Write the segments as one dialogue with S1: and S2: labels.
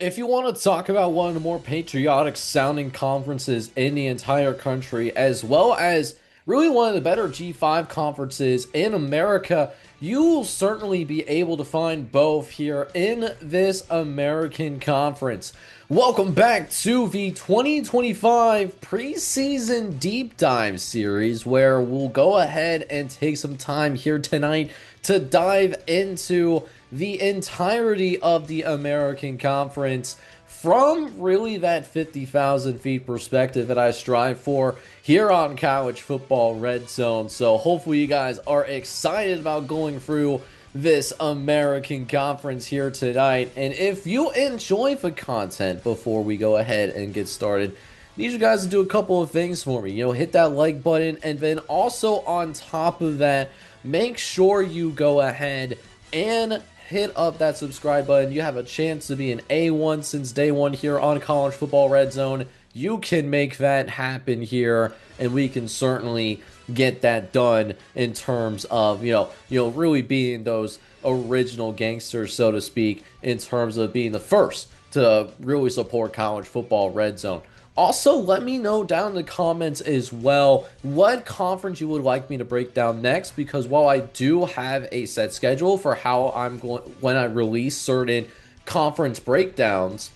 S1: If you want to talk about one of the more patriotic sounding conferences in the entire country, as well as really one of the better G5 conferences in America, you will certainly be able to find both here in this American Conference. Welcome back to the 2025 preseason deep dive series, where we'll go ahead and take some time here tonight to dive into the entirety of the American Conference from really that 50,000 feet perspective that I strive for here on College Football Red Zone. So hopefully you guys are excited about going through this American Conference here tonight. And if you enjoy the content before we go ahead and get started, I need you guys to do a couple of things for me. Hit that like button, and then also on top of that, make sure you go ahead and hit up that subscribe button. You have a chance to be an A1 since day one here on College Football Red Zone. You can make that happen here, and we can certainly get that done in terms of, really being those original gangsters, so to speak, in terms of being the first to really support College Football Red Zone. Also, let me know down in the comments as well what conference you would like me to break down next, because while I do have a set schedule for how I'm going when I release certain conference breakdowns,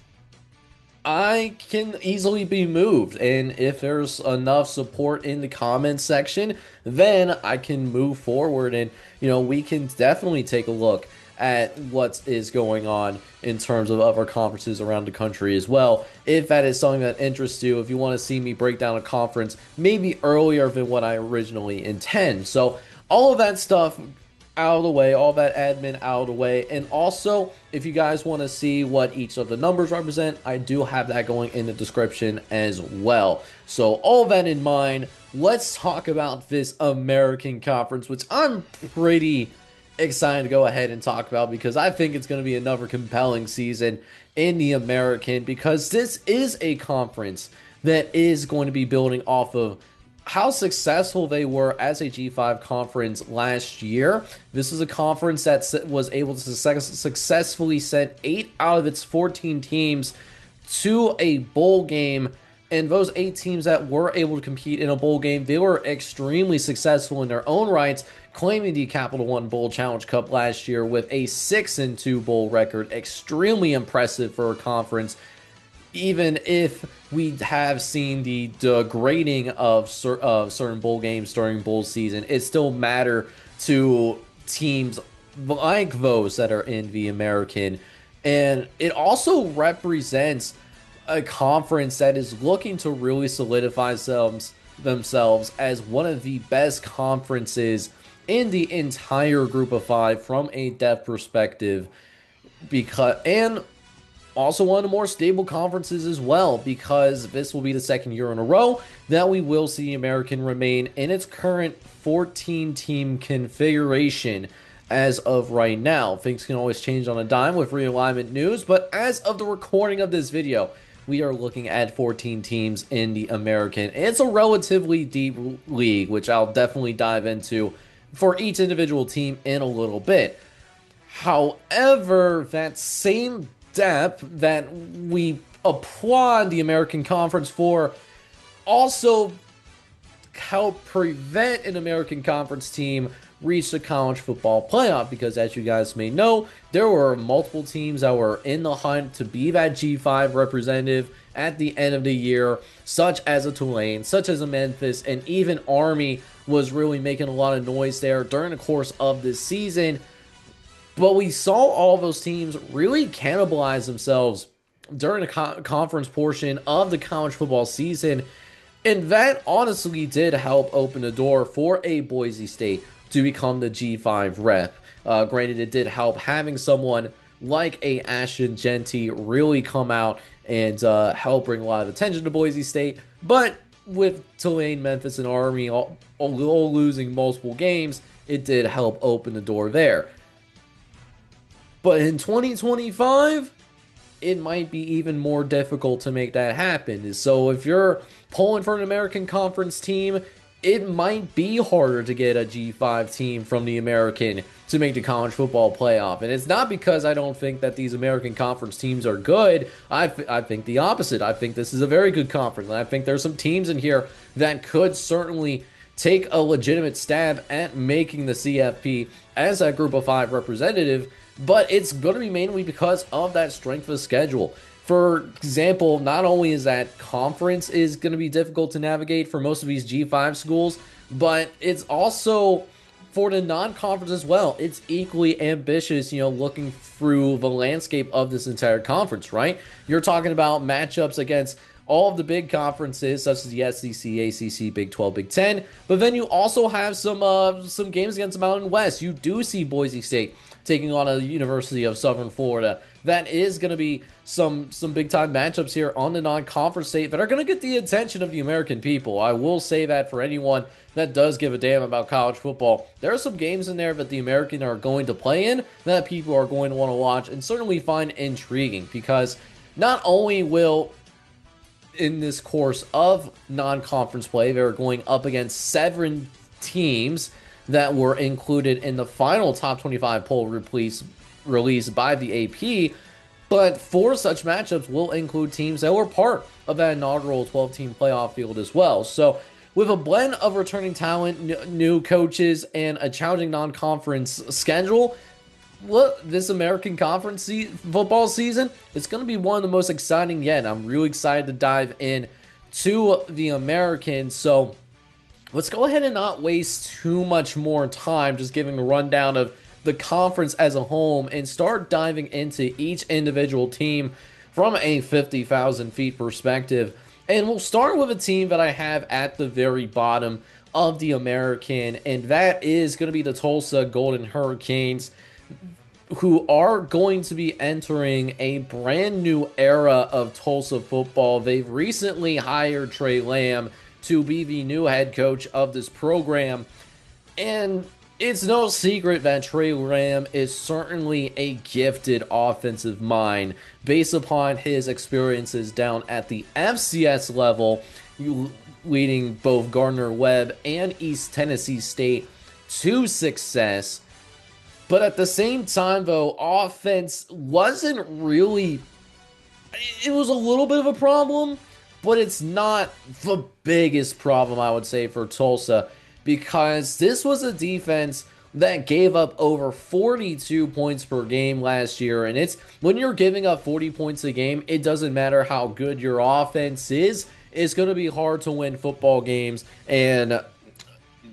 S1: I can easily be moved. And if there's enough support in the comments section, then I can move forward, and we can definitely take a look at what is going on in terms of other conferences around the country as well. If that is something that interests you, if you want to see me break down a conference maybe earlier than what I originally intend. So all of that stuff out of the way, all that admin out of the way. And also, if you guys want to see what each of the numbers represent, I do have that going in the description as well. So all that in mind, let's talk about this American Conference, which I'm pretty excited to go ahead and talk about, because I think it's going to be another compelling season in the American, because this is a conference that is going to be building off of how successful they were as a G5 conference last year. This is a conference that was able to successfully send 8 out of its 14 teams to a bowl game. And those 8 teams that were able to compete in a bowl game, they were extremely successful in their own rights, claiming the Capital One Bowl Challenge Cup last year with a 6-2 bowl record. Extremely impressive for a conference, even if we have seen the degrading of certain bowl games during bowl season. It still matter to teams like those that are in the American. And it also represents a conference that is looking to really solidify themselves as one of the best conferences in the entire group of 5 from a depth perspective, and also one of the more stable conferences as well, because this will be the second year in a row that we will see the American remain in its current 14-team configuration. As of right now, things can always change on a dime with realignment news, but as of the recording of this video, we are looking at 14 teams in the American. It's a relatively deep league, which I'll definitely dive into for each individual team in a little bit. However, that same depth that we applaud the American Conference for also help prevent an American Conference team reach the college football playoff, because as you guys may know, there were multiple teams that were in the hunt to be that G5 representative at the end of the year, such as a Tulane, such as a Memphis, and even Army was really making a lot of noise there during the course of this season. But we saw all those teams really cannibalize themselves during the conference portion of the college football season, and that honestly did help open the door for a Boise State to become the G5 rep. Granted, it did help having someone like a Ashton Jeanty really come out and help bring a lot of attention to Boise State. But with Tulane, Memphis, and Army all losing multiple games, it did help open the door there. But in 2025, it might be even more difficult to make that happen. So if you're pulling for an American Conference team, it might be harder to get a G5 team from the American to make the college football playoff. And it's not because I don't think that these American conference teams are good. I think the opposite. I think this is a very good conference. And I think there's some teams in here that could certainly take a legitimate stab at making the CFP as that group of 5 representative. But it's going to be mainly because of that strength of schedule. For example, not only is that conference is going to be difficult to navigate for most of these G5 schools, but it's also for the non-conference as well. It's equally ambitious, looking through the landscape of this entire conference, right? You're talking about matchups against all of the big conferences, such as the SEC, ACC, Big 12, Big 10, but then you also have some games against the Mountain West. You do see Boise State taking on a University of Southern Florida. That is going to be some big-time matchups here on the non-conference state that are going to get the attention of the American people. I will say that for anyone that does give a damn about college football, there are some games in there that the American are going to play in that people are going to want to watch and certainly find intriguing, because not only will, in this course of non-conference play, they're going up against 7 teams that were included in the final top 25 poll released by the AP, but 4 such matchups will include teams that were part of that inaugural 12-team playoff field as well. So with a blend of returning talent, new coaches, and a challenging non-conference schedule, look, this American Conference football season, it's going to be one of the most exciting yet. I'm really excited to dive in to the American. So let's go ahead and not waste too much more time just giving a rundown of the conference as a whole and start diving into each individual team from a 50,000 feet perspective. And we'll start with a team that I have at the very bottom of the American, and that is going to be the Tulsa Golden Hurricanes, who are going to be entering a brand new era of Tulsa football. They've recently hired Trey Lamb to be the new head coach of this program, and it's no secret that Trey Lamb is certainly a gifted offensive mind based upon his experiences down at the FCS level, leading both Gardner-Webb and East Tennessee State to success. But at the same time, though, offense wasn't really... It was a little bit of a problem, but it's not the biggest problem, I would say, for Tulsa, because this was a defense that gave up over 42 points per game last year. And it's when you're giving up 40 points a game, it doesn't matter how good your offense is. It's going to be hard to win football games. And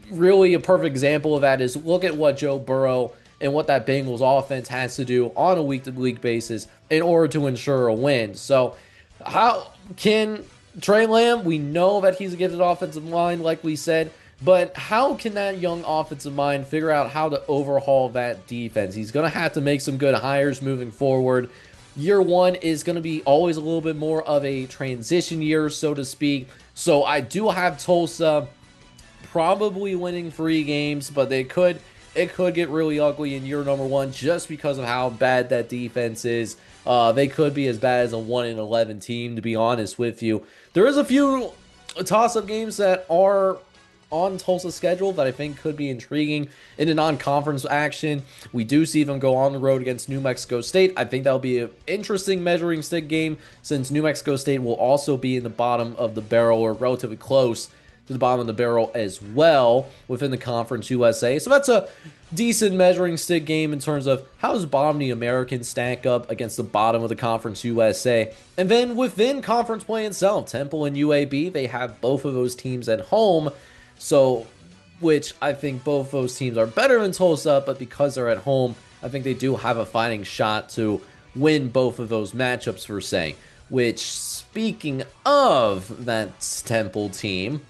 S1: really a perfect example of that is look at what Joe Burrow and what that Bengals offense has to do on a week-to-week basis in order to ensure a win. So how can Trey Lamb, we know that he's a gifted offensive line, like we said, but how can that young offensive mind figure out how to overhaul that defense? He's going to have to make some good hires moving forward. Year one is going to be always a little bit more of a transition year, so to speak. So I do have Tulsa probably winning 3 games, but it could get really ugly in year number 1 just because of how bad that defense is. They could be as bad as a 1-11 team, to be honest with you. There is a few toss-up games that are on Tulsa's schedule that I think could be intriguing in the non-conference action. We do see them go on the road against New Mexico State. I think that'll be an interesting measuring stick game, since New Mexico State will also be in the bottom of the barrel, or relatively close to the bottom of the barrel as well within the Conference USA. So that's a decent measuring stick game in terms of how does bottom of the American stack up against the bottom of the Conference USA. And then within conference play itself, Temple and UAB, they have both of those teams at home. So, which I think both those teams are better than Tulsa, but because they're at home, I think they do have a fighting shot to win both of those matchups, per se. Which, speaking of that Temple team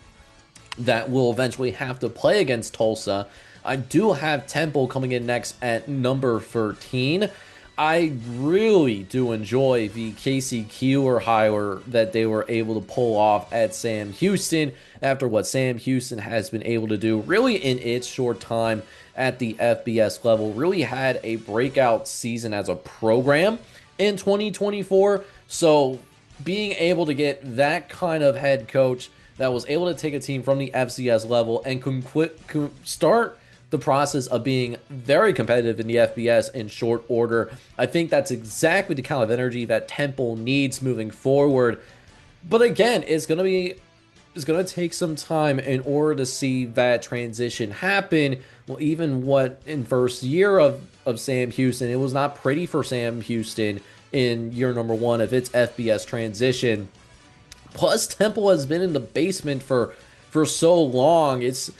S1: that will eventually have to play against Tulsa, I do have Temple coming in next at number 13. I really do enjoy the Casey Keeler hire that they were able to pull off at Sam Houston after what Sam Houston has been able to do really in its short time at the FBS level. Really had a breakout season as a program in 2024. So being able to get that kind of head coach that was able to take a team from the FCS level and start the process of being very competitive in the FBS in short order. I think that's exactly the kind of energy that Temple needs moving forward. But again, it's going to take some time in order to see that transition happen. Well, even what in first year of Sam Houston, it was not pretty for Sam Houston in year number 1 of its FBS transition. Plus, Temple has been in the basement for so long. It's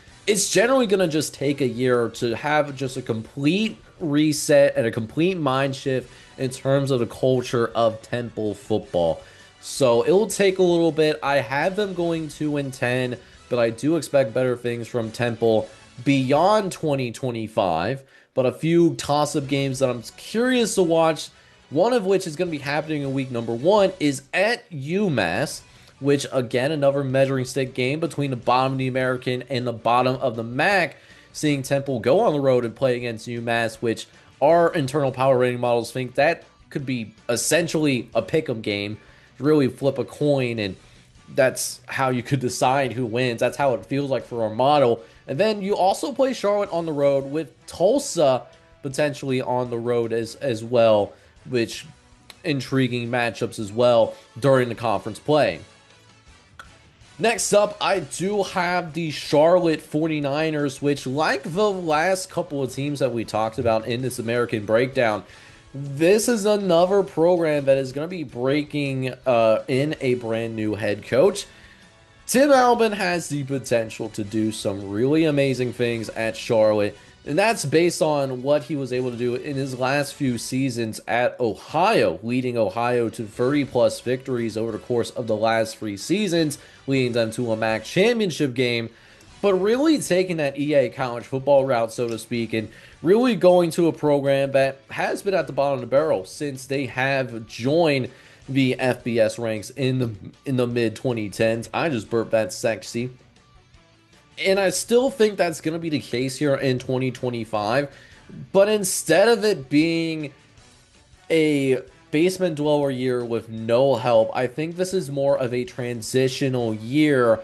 S1: generally going to just take a year to have just a complete reset and a complete mind shift in terms of the culture of Temple football. So it will take a little bit. I have them going 2-10, but I do expect better things from Temple beyond 2025. But a few toss-up games that I'm curious to watch, one of which is going to be happening in week number 1, is at UMass, which, again, another measuring stick game between the bottom of the American and the bottom of the MAC, seeing Temple go on the road and play against UMass, which our internal power rating models think that could be essentially a pick'em game. Really flip a coin, and that's how you could decide who wins. That's how it feels like for our model. And then you also play Charlotte on the road, with Tulsa potentially on the road as well, which intriguing matchups as well during the conference play. Next up, I do have the Charlotte 49ers, which, like the last couple of teams that we talked about in this American breakdown, this is another program that is going to be breaking in a brand new head coach. Tim Albin has the potential to do some really amazing things at Charlotte, and that's based on what he was able to do in his last few seasons at Ohio, leading Ohio to 30-plus victories over the course of the last 3 seasons, leading them to a MAC championship game. But really taking that EA college football route, so to speak, and really going to a program that has been at the bottom of the barrel since they have joined the FBS ranks in the mid-2010s. I just burped that sexy. And I still think that's going to be the case here in 2025. But instead of it being a basement dweller year with no help, I think this is more of a transitional year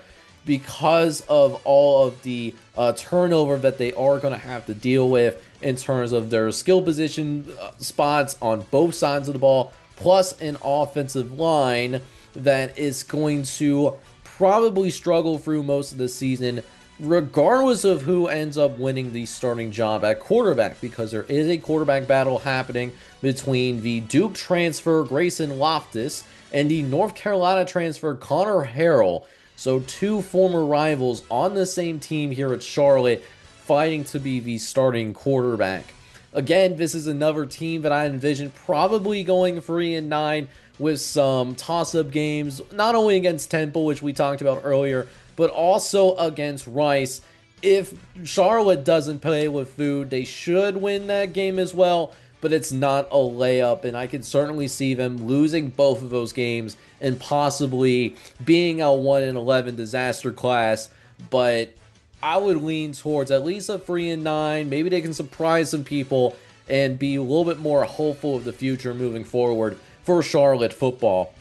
S1: because of all of the turnover that they are going to have to deal with in terms of their skill position spots on both sides of the ball, plus an offensive line that is going to probably struggle through most of the season, regardless of who ends up winning the starting job at quarterback, because there is a quarterback battle happening between the Duke transfer Grayson Loftus and the North Carolina transfer Connor Harrell. So 2 former rivals on the same team here at Charlotte fighting to be the starting quarterback. Again, this is another team that I envision probably going 3-9 with some toss-up games, not only against Temple, which we talked about earlier, but also against Rice. If Charlotte doesn't play with food, they should win that game as well, but it's not a layup, and I can certainly see them losing both of those games and possibly being a 1-11 disaster class. But I would lean towards at least a 3-9. Maybe they can surprise some people and be a little bit more hopeful of the future moving forward for Charlotte football.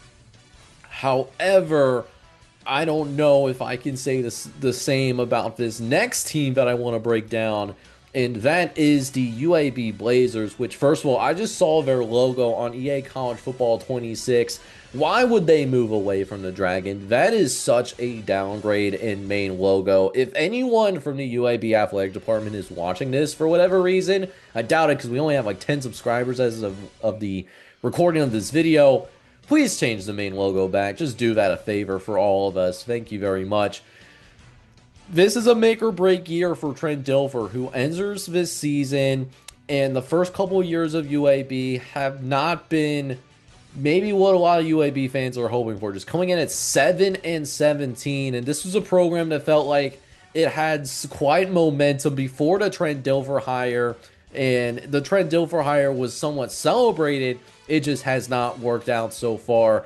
S1: However, I don't know if I can say the same about this next team that I want to break down, and that is the UAB Blazers, which, first of all, I just saw their logo on EA College Football 26. Why would they move away from the Dragon? That is such a downgrade in main logo. If anyone from the UAB Athletic Department is watching this for whatever reason, I doubt it because we only have like 10 subscribers as of the recording of this video. Please change the main logo back. Just do that a favor for all of us. Thank you very much. This is a make or break year for Trent Dilfer, who enters this season, and the first couple of years of UAB have not been maybe what a lot of UAB fans are hoping for. Just coming in at 7-17, and this was a program that felt like it had quite momentum before the Trent Dilfer hire, and the Trent Dilfer hire was somewhat celebrated. It just has not worked out so far.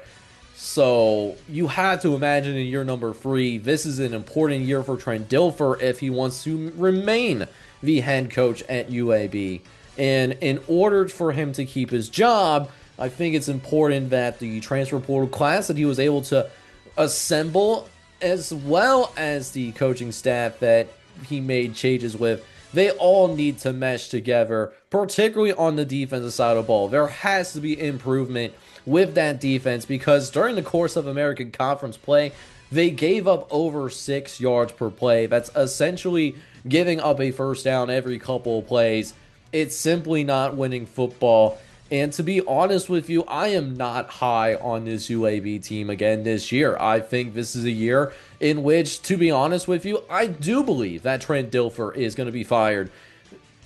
S1: So you have to imagine in year number 3, this is an important year for Trent Dilfer if he wants to remain the head coach at UAB. And in order for him to keep his job, I think it's important that the transfer portal class that he was able to assemble as well as the coaching staff that he made changes with, they all need to mesh together, particularly on the defensive side of the ball. There has to be improvement with that defense because during the course of American Conference play, they gave up over 6 yards per play. That's essentially giving up a first down every couple of plays. It's simply not winning football. And to be honest with you, I am not high on this UAB team again this year. I think this is a year in which, to be honest with you, I do believe that Trent Dilfer is going to be fired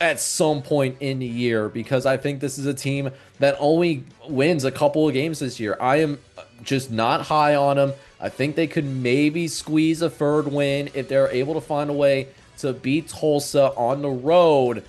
S1: at some point in the year because I think this is a team that only wins a couple of games this year. I am just not high on them. I think they could maybe squeeze a third win if they're able to find a way to beat Tulsa on the road.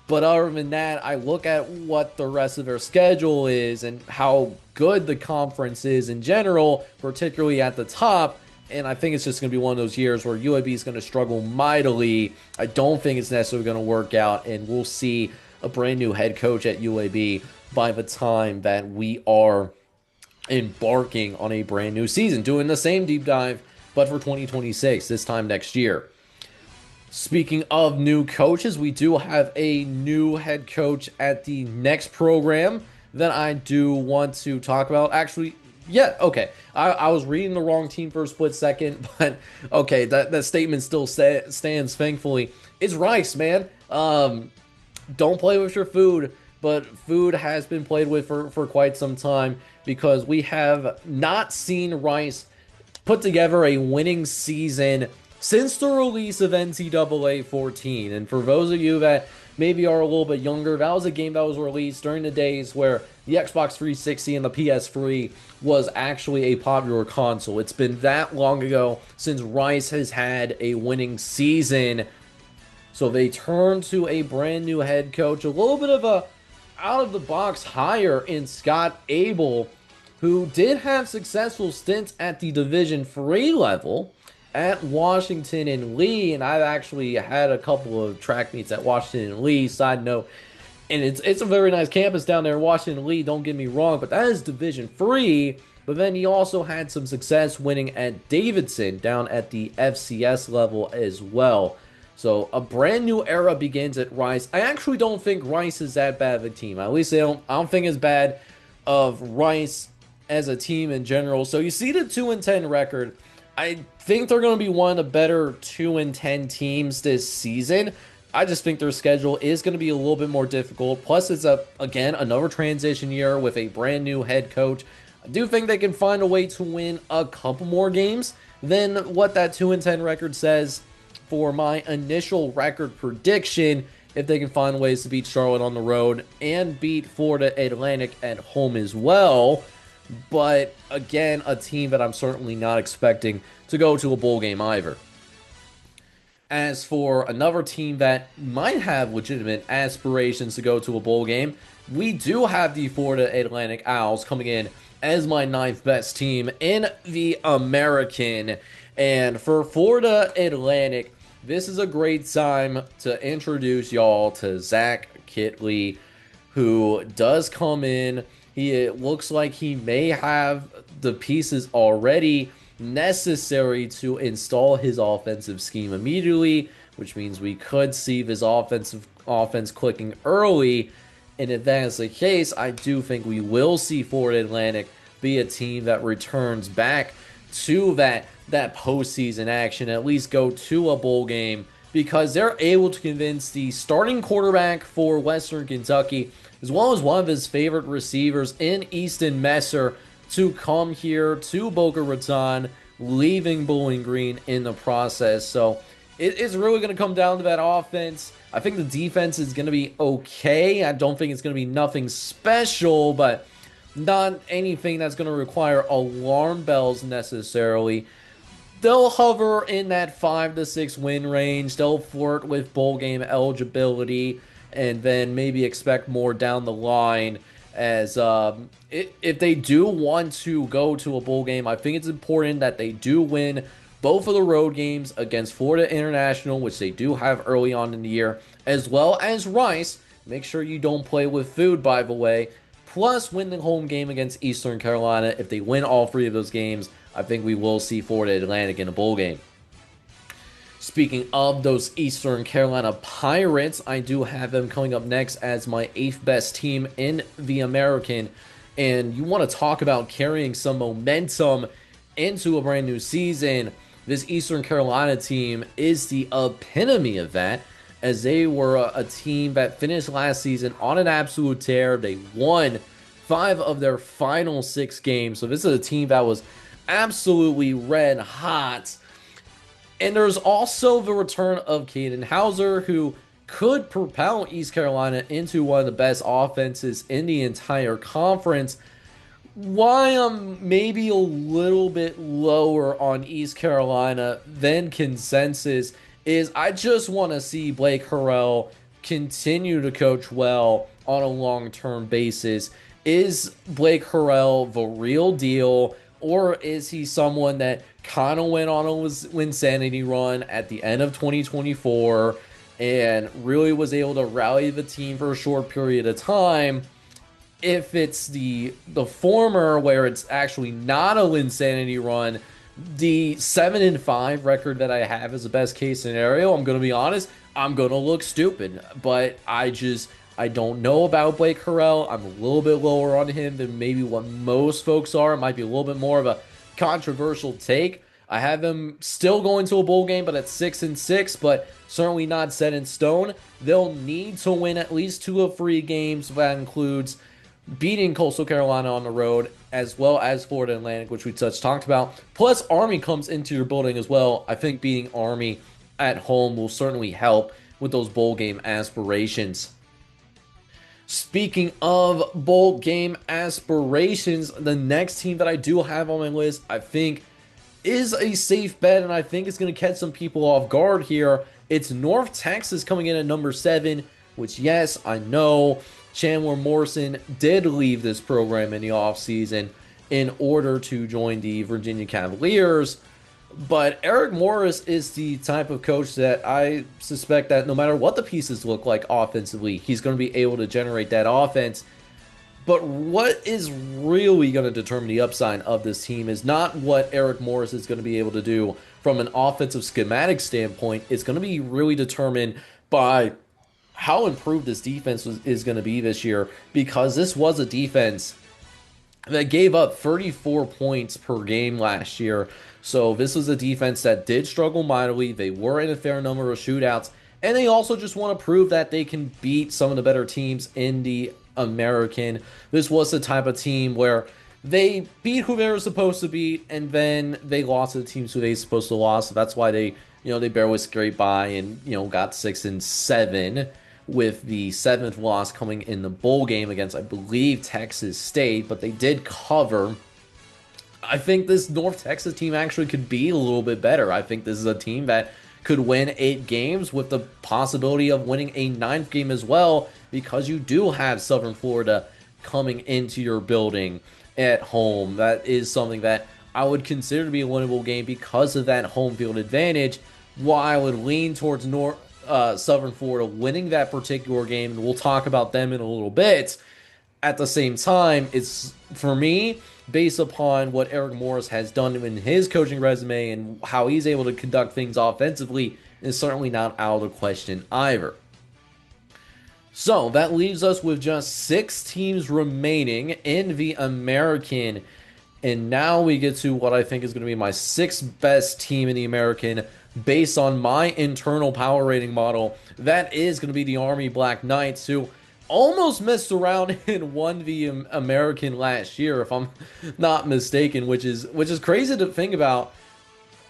S1: But other than that, I look at what the rest of their schedule is and how good the conference is in general, particularly at the top. And I think it's just going to be one of those years where UAB is going to struggle mightily. I don't think it's necessarily going to work out, and we'll see a brand new head coach at UAB by the time that we are embarking on a brand new season, doing the same deep dive, but for 2026, this time next year. Speaking of new coaches, we do have a new head coach at the next program that I do want to talk about. Actually, yeah, okay. I was reading the wrong team for a split second, but okay, that statement still stands, thankfully. It's Rice, man. Don't play with your food, but food has been played with for quite some time because we have not seen Rice put together a winning season since the release of NCAA 14. And for those of you that maybe are a little bit younger, that was a game that was released during the days where the Xbox 360 and the PS3 was actually a popular console. It's been that long ago since Rice has had a winning season. So they turn to a brand new head coach, a little bit of a out-of-the-box hire in Scott Abel, who did have successful stints at the Division III level at Washington and Lee, and I've actually had a couple of track meets at Washington and Lee, side note, and it's a very nice campus down there in Washington and Lee, don't get me wrong, but that is Division III. But then he also had some success winning at Davidson down at the FCS level as well. So a brand new era begins at Rice. I actually don't think Rice is that bad of a team. At least I don't think it's bad of Rice as a team in general. So you see the 2-10 record. I think they're going to be one of the better 2-10 teams this season. I just think their schedule is going to be a little bit more difficult. Plus, it's again another transition year with a brand new head coach. I do think they can find a way to win a couple more games than what that 2-10 record says for my initial record prediction. If they can find ways to beat Charlotte on the road and beat Florida Atlantic at home as well. But again, a team that I'm certainly not expecting to go to a bowl game either. As for another team that might have legitimate aspirations to go to a bowl game, we do have the Florida Atlantic Owls coming in as my 9th best team in the American. And for Florida Atlantic, this is a great time to introduce y'all to Zach Kitley, who does come in. It looks like he may have the pieces already necessary to install his offensive scheme immediately, which means we could see this offense clicking early. And if that is the case, I do think we will see Florida Atlantic be a team that returns back to that postseason action, at least go to a bowl game, because they're able to convince the starting quarterback for Western Kentucky, as well as one of his favorite receivers in Easton Messer, to come here to Boca Raton, leaving Bowling Green in the process. So it's really going to come down to that offense. I think the defense is going to be okay. I don't think it's going to be nothing special, but not anything that's going to require alarm bells necessarily. They'll hover in that 5 to 6 win range. They'll flirt with bowl game eligibility, and then maybe expect more down the line. As if they do want to go to a bowl game, I think it's important that they do win both of the road games against Florida International, which they do have early on in the year, as well as Rice. Make sure you don't play with food, by the way. plus win the home game against Eastern Carolina. If they win all three of those games, I think we will see Florida Atlantic in a bowl game. Speaking of those Eastern Carolina Pirates, I do have them coming up next as my 8th best team in the American. And you want to talk about carrying some momentum into a brand new season. This Eastern Carolina team is the epitome of that, as they were a team that finished last season on an absolute tear. They won 5 of their final 6 games. So this is a team that was absolutely red hot. And there's also the return of Caden Hauser, who could propel East Carolina into one of the best offenses in the entire conference. Why I'm maybe a little bit lower on East Carolina than consensus is I just want to see Blake Harrell continue to coach well on a long-term basis. Is Blake Harrell the real deal, or is he someone that kind of went on a Winsanity run at the end of 2024 and really was able to rally the team for a short period of time? If it's the former, where it's actually not a Winsanity run, the 7-5 record that I have is the best case scenario. I'm going to be honest, I'm going to look stupid, but I don't know about Blake Harrell. I'm a little bit lower on him than maybe what most folks are. It might be a little bit more of a controversial take. I have him still going to a bowl game, but at 6-6, but certainly not set in stone. They'll need to win at least 2 of 3 games. That includes beating Coastal Carolina on the road, as well as Florida Atlantic, which we talked about. Plus, Army comes into your building as well. I think beating Army at home will certainly help with those bowl game aspirations. Speaking of bowl game aspirations, the next team that I do have on my list, I think, is a safe bet, and I think it's going to catch some people off guard here. It's North Texas coming in at number 7, which, yes, I know Chandler Morrison did leave this program in the offseason in order to join the Virginia Cavaliers. But Eric Morris is the type of coach that I suspect that no matter what the pieces look like offensively, he's going to be able to generate that offense. But what is really going to determine the upside of this team is not what Eric Morris is going to be able to do from an offensive schematic standpoint. It's going to be really determined by how improved this defense is going to be this year, because this was a defense that gave up 34 points per game last year. So this was a defense that did struggle mightily. They were in a fair number of shootouts, and they also just want to prove that they can beat some of the better teams in the American. This was the type of team where they beat who they were supposed to beat, and then they lost to the teams who they were supposed to lose. So that's why they barely scraped by and, got 6-7, with the 7th loss coming in the bowl game against, I believe, Texas State, but they did cover. I think this North Texas team actually could be a little bit better. I think this is a team that could win 8 games with the possibility of winning a 9th game as well, because you do have Southern Florida coming into your building at home. That is something that I would consider to be a winnable game because of that home field advantage. While I would lean towards Southern Florida winning that particular game, and we'll talk about them in a little bit. At the same time, it's, for me, based upon what Eric Morris has done in his coaching resume and how he's able to conduct things offensively, is certainly not out of the question either. So that leaves us with just 6 teams remaining in the American. And now we get to what I think is going to be my 6th best team in the American based on my internal power rating model. That is going to be the Army Black Knights, who almost messed around and won the American last year, if I'm not mistaken, which is crazy to think about.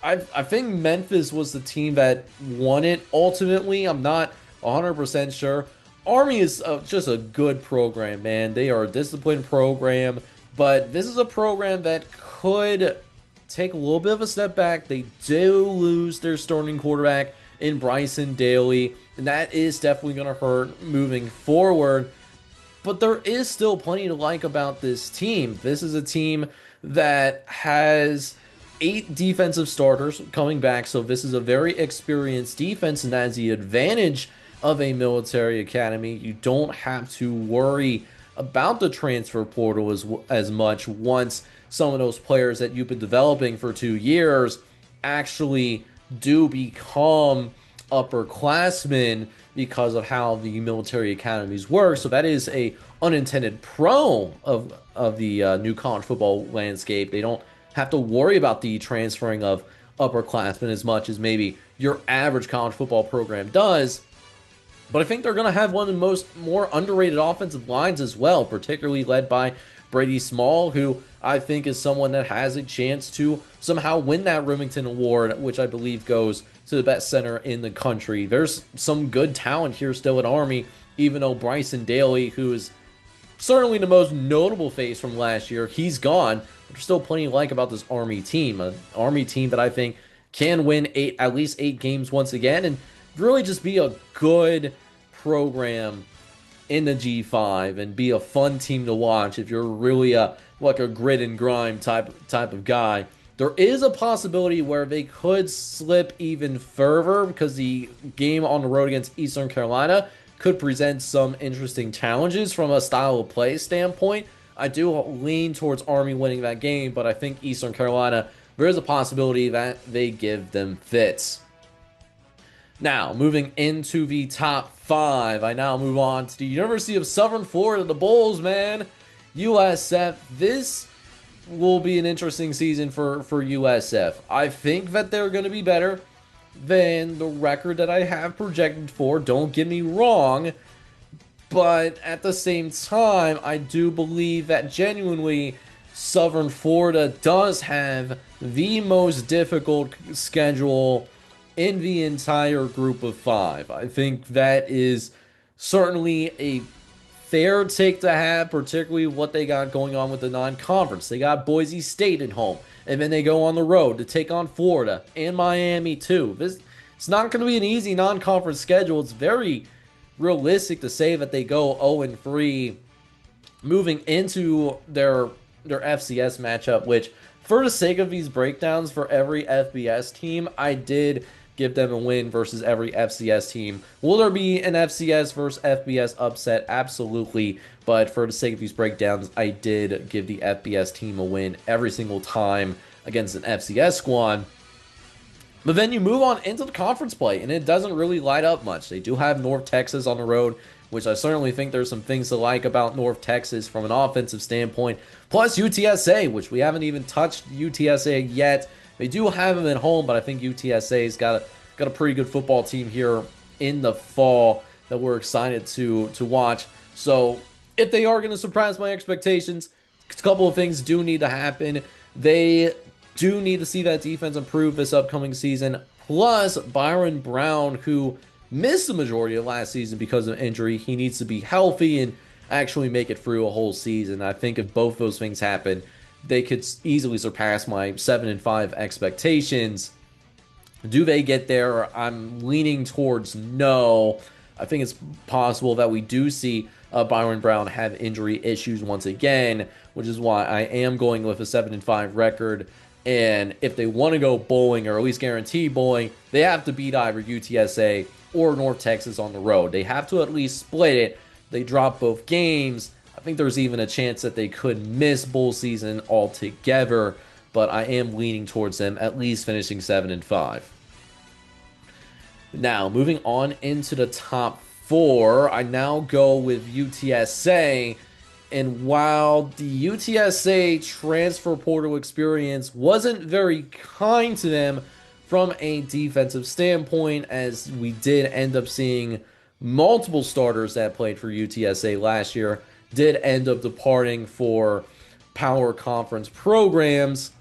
S1: I think Memphis was the team that won it ultimately. I'm not 100% sure. Army is just a good program, man. They are a disciplined program, but this is a program that could take a little bit of a step back. They do lose their starting quarterback in Bryson Daly, and that is definitely going to hurt moving forward. But there is still plenty to like about this team. This is a team that has 8 defensive starters coming back, so this is a very experienced defense, and that is the advantage of a military academy. You don't have to worry about the transfer portal as much once some of those players that you've been developing for 2 years actually do become upperclassmen because of how the military academies work. So that is a unintended pro of the new college football landscape. They don't have to worry about the transferring of upperclassmen as much as maybe your average college football program does. But I think they're going to have one of the more underrated offensive lines as well, particularly led by Brady Small, who I think is someone that has a chance to somehow win that Remington Award, which I believe goes to the best center in the country. There's some good talent here still at Army, even though Bryson Daly, who is certainly the most notable face from last year, he's gone. But there's still plenty to like about this Army team. An Army team that I think can win at least 8 games once again and really just be a good program in the G5 and be a fun team to watch if you're really a grit and grind type of guy. There is a possibility where they could slip even further because the game on the road against Eastern Carolina could present some interesting challenges from a style of play standpoint. I do lean towards Army winning that game, but I think Eastern Carolina, there is a possibility that they give them fits. Now, moving into the top 5, I now move on to the University of Southern Florida, the Bulls, man. USF, this will be an interesting season for USF. I think that they're going to be better than the record that I have projected for. Don't get me wrong. But at the same time, I do believe that genuinely Southern Florida does have the most difficult schedule in the entire group of 5. I think that is certainly a fair take to have, particularly what they got going on with the non-conference. They got Boise State at home, and then they go on the road to take on Florida and Miami too. It's not going to be an easy non-conference schedule. It's very realistic to say that they go 0-3 moving into their FCS matchup, which for the sake of these breakdowns for every FBS team, I did give them a win versus every FCS team. Will there be an FCS versus FBS upset? Absolutely. But for the sake of these breakdowns, I did give the FBS team a win every single time against an FCS squad. But then you move on into the conference play, and it doesn't really light up much. They do have North Texas on the road, which I certainly think there's some things to like about North Texas from an offensive standpoint. Plus UTSA, which we haven't even touched UTSA yet. They do have them at home, but I think UTSA's got a pretty good football team here in the fall that we're excited to watch. So if they are going to surpass my expectations, a couple of things do need to happen. They do need to see that defense improve this upcoming season. Plus, Byron Brown, who missed the majority of last season because of injury, he needs to be healthy and actually make it through a whole season. I think if both those things happen, they could easily surpass my 7-5 expectations. Do they get there? I'm leaning towards no. I think it's possible that we do see Byron Brown have injury issues once again, which is why I am going with a 7-5 record. And if they want to go bowling, or at least guarantee bowling, they have to beat either UTSA or North Texas on the road. They have to at least split it. They drop both games. I think there's even a chance that they could miss bowl season altogether, but I am leaning towards them at least finishing 7-5. Now, moving on into the top 4, I now go with UTSA. And while the UTSA transfer portal experience wasn't very kind to them from a defensive standpoint, as we did end up seeing multiple starters that played for UTSA last year did end up departing for power conference programs,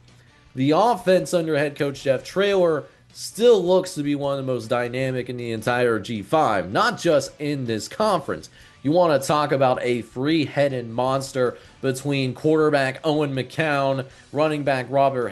S1: the offense under head coach Jeff Traylor still looks to be one of the most dynamic in the entire G5, not just in this conference. You want to talk about a three-headed monster between quarterback Owen McCown, running back Robert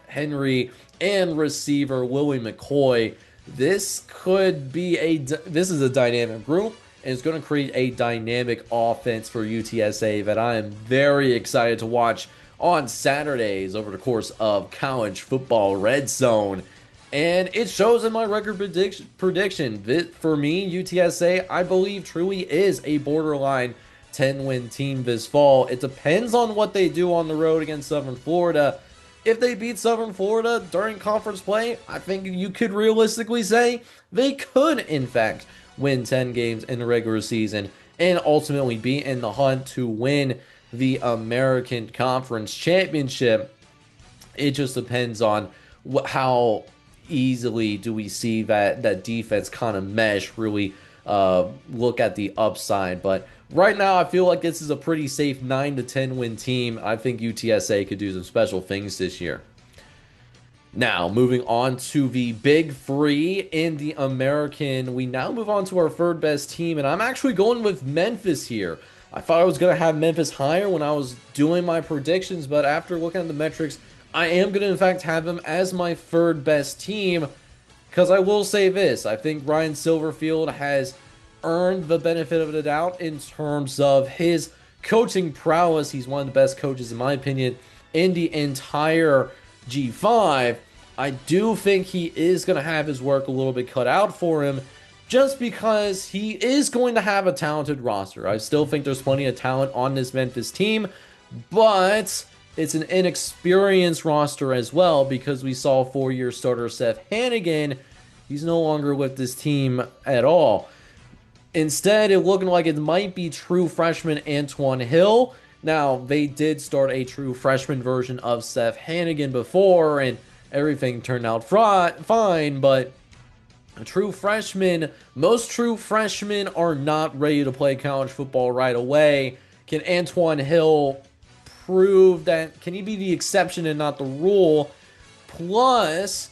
S1: Henry, and receiver Willie McCoy. This is a dynamic group, and it's going to create a dynamic offense for UTSA that I am very excited to watch on Saturdays over the course of college football Redzone. And it shows in my record prediction that for me, UTSA, I believe, truly is a borderline 10-win team this fall. It depends on what they do on the road against Southern Florida. If they beat Southern Florida during conference play, I think you could realistically say they could, in fact, win 10 games in the regular season and ultimately be in the hunt to win the American Conference Championship. It just depends on how easily do we see that defense kind of mesh, really look at the upside. But right now, I feel like this is a pretty safe 9 to 10 win team. I think UTSA could do some special things this year. Now, moving on to the Big Three in the American, we now move on to our third best team, and I'm actually going with Memphis here. I thought I was going to have Memphis higher when I was doing my predictions, but after looking at the metrics, I am going to, in fact, have them as my third best team, because I will say this. I think Ryan Silverfield has earned the benefit of the doubt in terms of his coaching prowess. He's one of the best coaches, in my opinion, in the entire G5. I do think he is going to have his work a little bit cut out for him, just because he is going to have a talented roster. I still think there's plenty of talent on this Memphis team, but it's an inexperienced roster as well, because we saw four-year starter Seth Hannigan. He's no longer with this team at all. Instead, it looking like it might be true freshman Antoine Hill. Now, they did start a true freshman version of Seth Hannigan before, and everything turned out fine, but a true freshman, most true freshmen are not ready to play college football right away. Can Antoine Hill prove that? Can he be the exception and not the rule? Plus,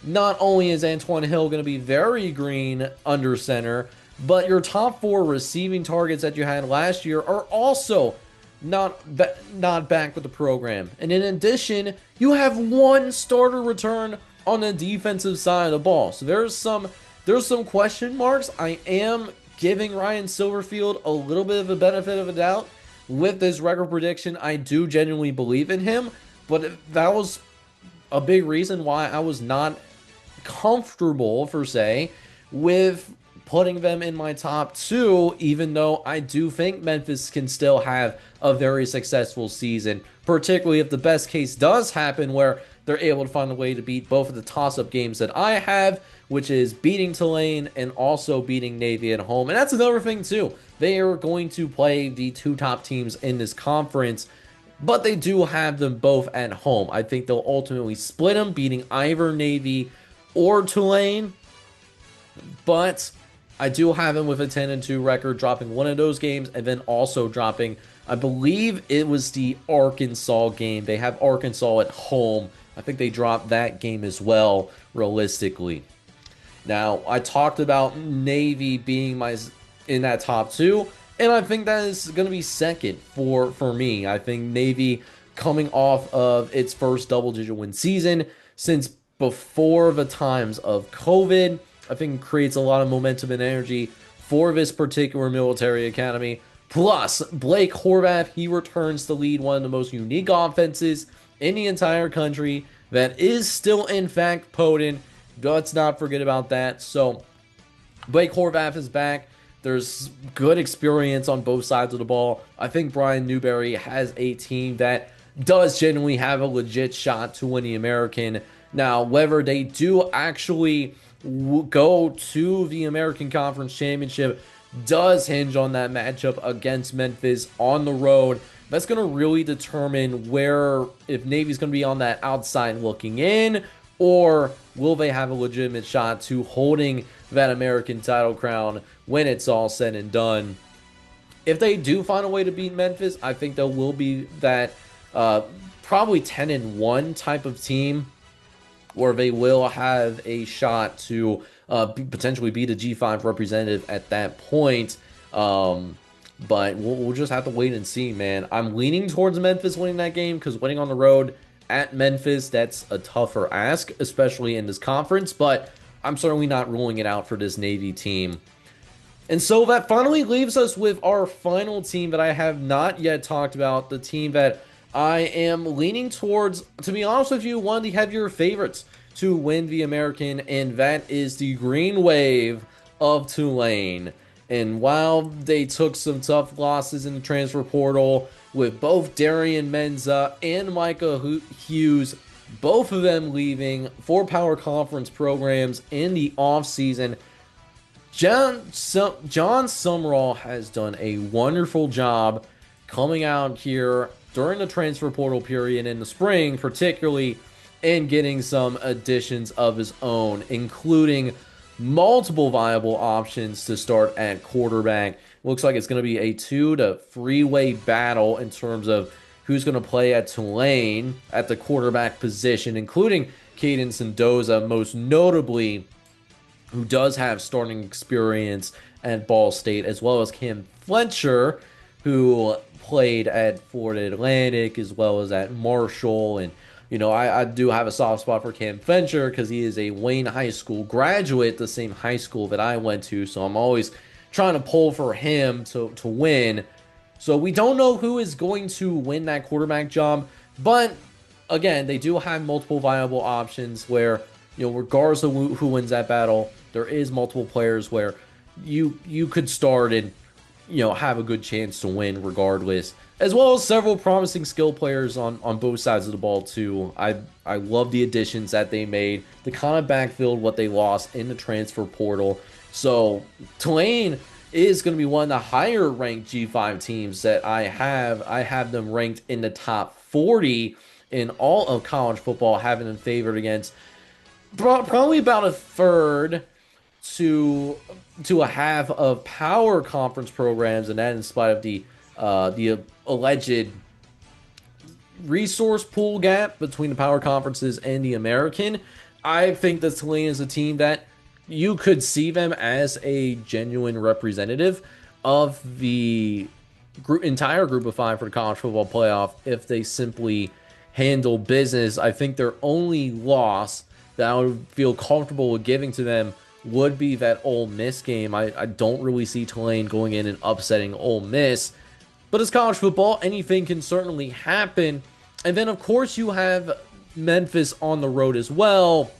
S1: not only is Antoine Hill going to be very green under center, but your top 4 receiving targets that you had last year are also not back with the program. And in addition, you have 1 starter return on the defensive side of the ball. So there's some question marks. I am giving Ryan Silverfield a little bit of a benefit of a doubt with this record prediction. I do genuinely believe in him, but that was a big reason why I was not comfortable, per se, with putting them in my top 2, even though I do think Memphis can still have a very successful season, particularly if the best case does happen where they're able to find a way to beat both of the toss-up games that I have, which is beating Tulane and also beating Navy at home. And that's another thing too. They are going to play the 2 top teams in this conference, but they do have them both at home. I think they'll ultimately split them, beating either Navy or Tulane, but I do have him with a 10-2 record, dropping one of those games, and then also dropping, I believe it was the Arkansas game. They have Arkansas at home. I think they dropped that game as well, realistically. Now, I talked about Navy being in that top 2, and I think that is going to be second for me. I think Navy, coming off of its first double-digit win season since before the times of COVID, I think creates a lot of momentum and energy for this particular military academy. Plus, Blake Horvath, he returns to lead one of the most unique offenses in the entire country that is still, in fact, potent. Let's not forget about that. So, Blake Horvath is back. There's good experience on both sides of the ball. I think Brian Newberry has a team that does genuinely have a legit shot to win the American. Now, whether they do actually go to the American Conference Championship does hinge on that matchup against Memphis on the road. That's going to really determine if Navy's going to be on that outside looking in, or will they have a legitimate shot to holding that American title crown when it's all said and done. If they do find a way to beat Memphis, I think there will be that probably 10-1 type of team, or they will have a shot to potentially be the G5 representative at that point. But we'll just have to wait and see, man. I'm leaning towards Memphis winning that game, because winning on the road at Memphis, that's a tougher ask, especially in this conference. But I'm certainly not ruling it out for this Navy team. And so that finally leaves us with our final team that I have not yet talked about, the team that I am leaning towards, to be honest with you, one of the heavier favorites to win the American, and that is the Green Wave of Tulane. And while they took some tough losses in the transfer portal with both Darian Menza and Micah Hughes, both of them leaving for power conference programs in the offseason, John Summerall has done a wonderful job coming out here during the transfer portal period in the spring, particularly, and getting some additions of his own, including multiple viable options to start at quarterback. Looks like it's going to be a 2 to 3-way battle in terms of who's going to play at Tulane at the quarterback position, including Caden Sendoza, most notably, who does have starting experience at Ball State, as well as Cam Fletcher, who played at Florida Atlantic as well as at Marshall. And I do have a soft spot for Cam Fletcher because he is a Wayne High School graduate, the same high school that I went to. So I'm always trying to pull for him to win. So we don't know who is going to win that quarterback job. But again, they do have multiple viable options where, regardless of who wins that battle, there is multiple players where you could start and, have a good chance to win regardless, as well as several promising skill players on both sides of the ball too. I love the additions that they made, the kind of backfilled what they lost in the transfer portal. So Tulane is going to be one of the higher ranked G5 teams that I have. I have them ranked in the top 40 in all of college football, having them favored against probably about a third to a half of power conference programs, and that in spite of the alleged resource pool gap between the power conferences and the American. I think that Tulane is a team that you could see them as a genuine representative of the entire group of 5 for the college football playoff if they simply handle business. I think their only loss that I would feel comfortable with giving to them would be that Ole Miss game. I don't really see Tulane going in and upsetting Ole Miss. But it's college football. Anything can certainly happen. And then, of course, you have Memphis on the road as well,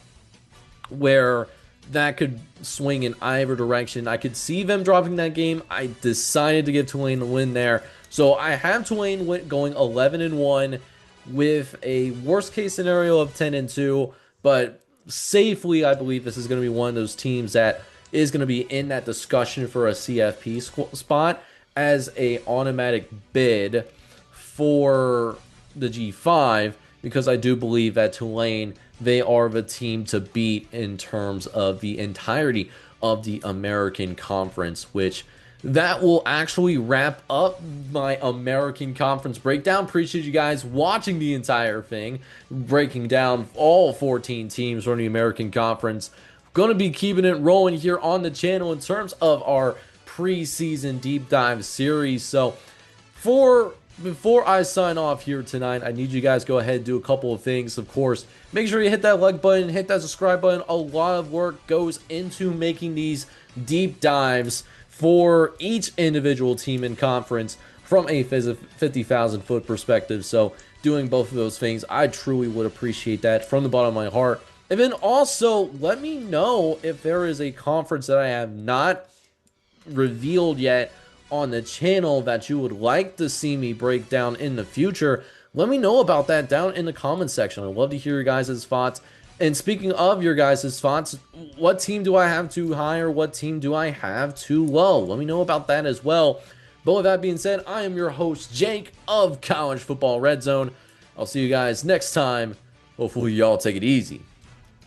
S1: where that could swing in either direction. I could see them dropping that game. I decided to give Tulane the win there. So I have Tulane going 11-1 with a worst-case scenario of 10-2. But safely, I believe this is going to be one of those teams that is going to be in that discussion for a CFP spot as a automatic bid for the G5, because I do believe that Tulane, they are the team to beat in terms of the entirety of the American Conference, which that will actually wrap up my American Conference breakdown. Appreciate you guys watching the entire thing, breaking down all 14 teams from the American Conference. Going to be keeping it rolling here on the channel in terms of our preseason deep dive series. So before I sign off here tonight, I need you guys to go ahead and do a couple of things. Of course, make sure you hit that like button, hit that subscribe button. A lot of work goes into making these deep dives for each individual team in conference from a 50,000 foot perspective. So doing both of those things, I truly would appreciate that from the bottom of my heart. And then also let me know if there is a conference that I have not revealed yet on the channel that you would like to see me break down in the future. Let me know about that down in the comment section. I'd love to hear your guys' thoughts. And speaking of your guys' thoughts, what team do I have too high or what team do I have too low? Let me know about that as well. But with that being said, I am your host, Jake of College Football Red Zone. I'll see you guys next time. Hopefully y'all take it easy.